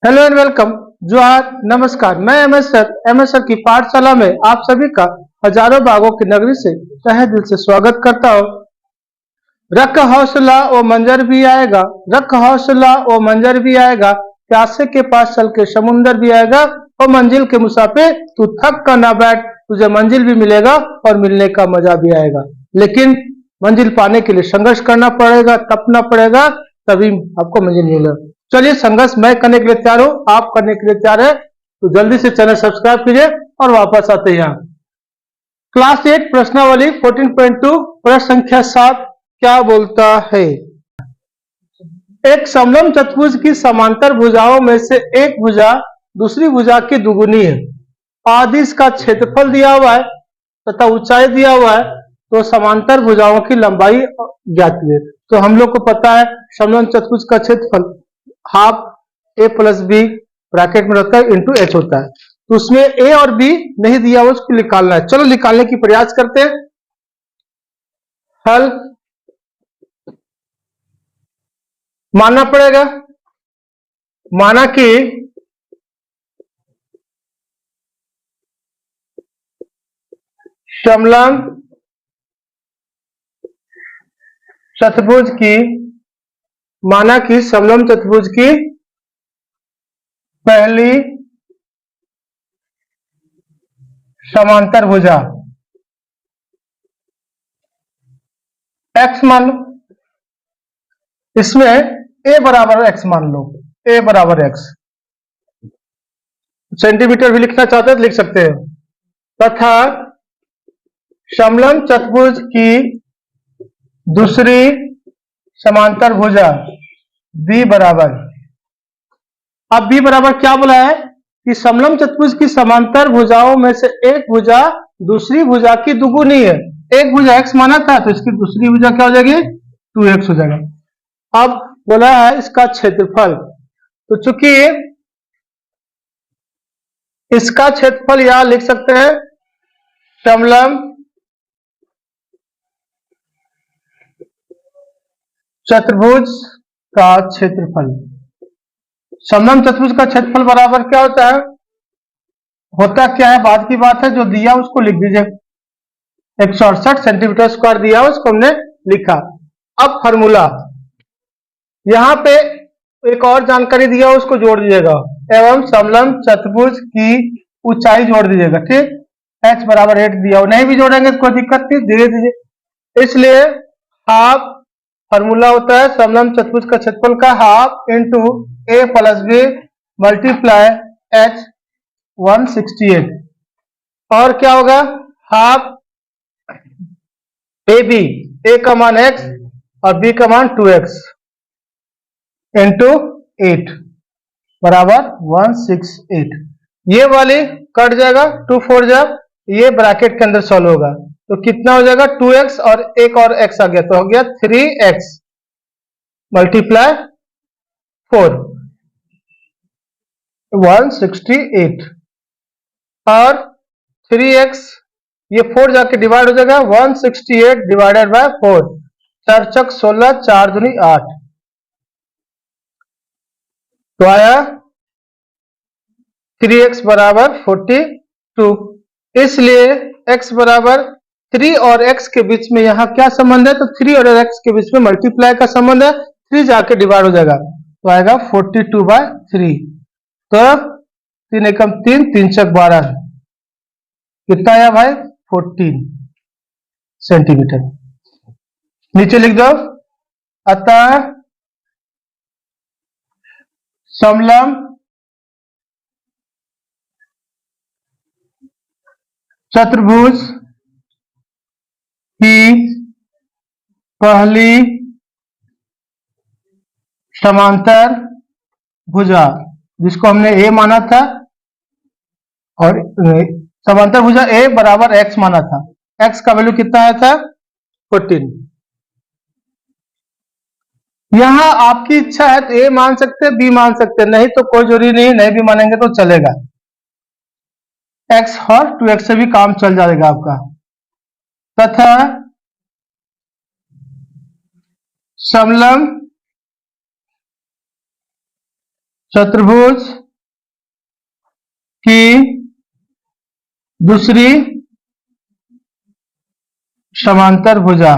Hello and welcome. जोहार, नमस्कार। मैं एमएस सर की पाठशाला में आप सभी का हजारों बागों की नगरी से तहे दिल से स्वागत करता हूँ। रख हौसला वो मंजर भी आएगा, रख हौसला वो मंजर भी आएगा, प्यासे के पास चल के समुंदर भी आएगा। और मंजिल के मुसाफिर तू थक कर ना बैठ, तुझे मंजिल भी मिलेगा और मिलने का मजा भी आएगा। लेकिन मंजिल पाने के लिए संघर्ष करना पड़ेगा, तपना पड़ेगा, तभी आपको मंजिल मिलेगा। चलिए, संघर्ष मैं करने के लिए तैयार हूँ, आप करने के लिए तैयार है तो जल्दी से चैनल सब्सक्राइब कीजिए और वापस आते हैं। क्लास 8 प्रश्नावली 14.2 प्रश्न संख्या 7 क्या बोलता है? एक समलंब चतुर्भुज की समांतर भुजाओं में से एक भुजा दूसरी भुजा की दुगुनी है। आदि इसका क्षेत्रफल दिया हुआ है तथा ऊंचाई दिया हुआ है, तो समांतर भुजाओं की लंबाई ज्ञात है। तो हम लोग को पता है समलंब चतुर्भुज का क्षेत्रफल हाफ ए प्लस बी ब्रैकेट में रहता है इंटू एच होता है। तो उसमें ए और बी नहीं दिया हुआ, उसको निकालना है। चलो निकालने की प्रयास करते हैं। हल मानना पड़ेगा, माना कि समलंब चतुर्भुज की समलंब चतुर्भुज की पहली समांतर भुजा एक्स मान लो, इसमें ए बराबर एक्स मान लो, ए बराबर एक्स। सेंटीमीटर भी लिखना चाहते हैं तो लिख सकते हैं। तथा समलंब चतुर्भुज की दूसरी समांतर भुजा बी बराबर, अब बी बराबर क्या बोला है कि समलंब चतुर्भुज की समांतर भुजाओं में से एक भुजा दूसरी भुजा की दुगुनी है। एक भुजा एक्स माना था तो इसकी दूसरी भुजा क्या हो जाएगी? 2x हो जाएगा। अब बोला है इसका क्षेत्रफल, तो चूंकि इसका क्षेत्रफल यहां लिख सकते हैं समलंब चतुर्भुज का क्षेत्रफल। समलंब चतुर्भुज का क्षेत्रफल बराबर क्या होता है? होता क्या है, बाद की बात है, जो दिया उसको लिख दीजिए। 168 सेंटीमीटर स्क्वायर दिया उसको हमने लिखा। अब फॉर्मूला यहां पे एक और जानकारी दिया उसको जोड़ दीजिएगा, एवं समलंब चतुर्भुज की ऊंचाई जोड़ दीजिएगा। ठीक, h बराबर 8 दिया, नहीं भी जोड़ेंगे तो कोई दिक्कत नहीं, धीरे धीरे। इसलिए हाफ फॉर्मूला होता है समलंब चतुर्भुज का क्षेत्रफल का हाफ इंटू ए प्लस बी मल्टीप्लाई h 168। और क्या होगा? हाफ ए बी, ए का मान x और b का मान 2x इंटू 8 बराबर 168। ये वाली कट जाएगा, 2 4 जा, ये ब्रैकेट के अंदर सॉल्व होगा तो कितना हो जाएगा? 2x और एक और x आ गया तो हो गया 3x मल्टीप्लाई 4 168 और 3x, ये 4 जाके डिवाइड हो जाएगा 168 डिवाइडेड बाय 4, 4 चक 16 4 दूनी 8 तो आया 3x बराबर 42। इसलिए x बराबर 3 और x के बीच में यहाँ क्या संबंध है? तो 3 और x के बीच में मल्टीप्लाई का संबंध है, 3 जाके डिवाइड हो जाएगा तो आएगा 42/3। तो 3 एकम 3, 3 चक 12, कितना आया भाई? 14 सेंटीमीटर। नीचे लिख दो, अतः समलंब चतुर्भुज की पहली समांतर भुजा, जिसको हमने ए माना था, और समांतर भुजा ए बराबर एक्स माना था, एक्स का वैल्यू कितना आया था? 14। यहां आपकी इच्छा है तो ए मान सकते हैं, बी मान सकते हैं, नहीं तो कोई जरूरी नहीं, नहीं भी मानेंगे तो चलेगा। एक्स और 2x से भी काम चल जाएगा आपका। तथा समलंब चतुर्भुज की दूसरी समांतर भुजा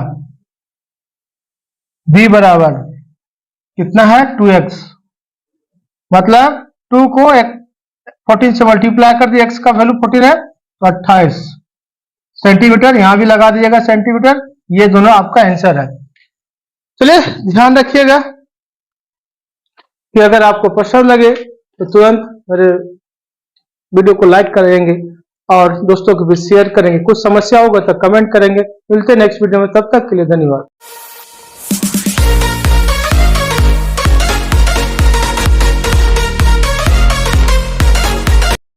b बराबर कितना है 2x, मतलब 2 को 14 से मल्टीप्लाई कर दिया, x का वैल्यू 14 है तो 28 सेंटीमीटर, यहां भी लगा दीजिएगा सेंटीमीटर। ये दोनों आपका आंसर है। चलिए ध्यान रखिएगा कि अगर आपको पसंद लगे तो तुरंत मेरे वीडियो को लाइक करेंगे और दोस्तों को भी शेयर करेंगे। कुछ समस्या होगा तो कमेंट करेंगे। मिलते हैं नेक्स्ट वीडियो में, तब तक के लिए धन्यवाद।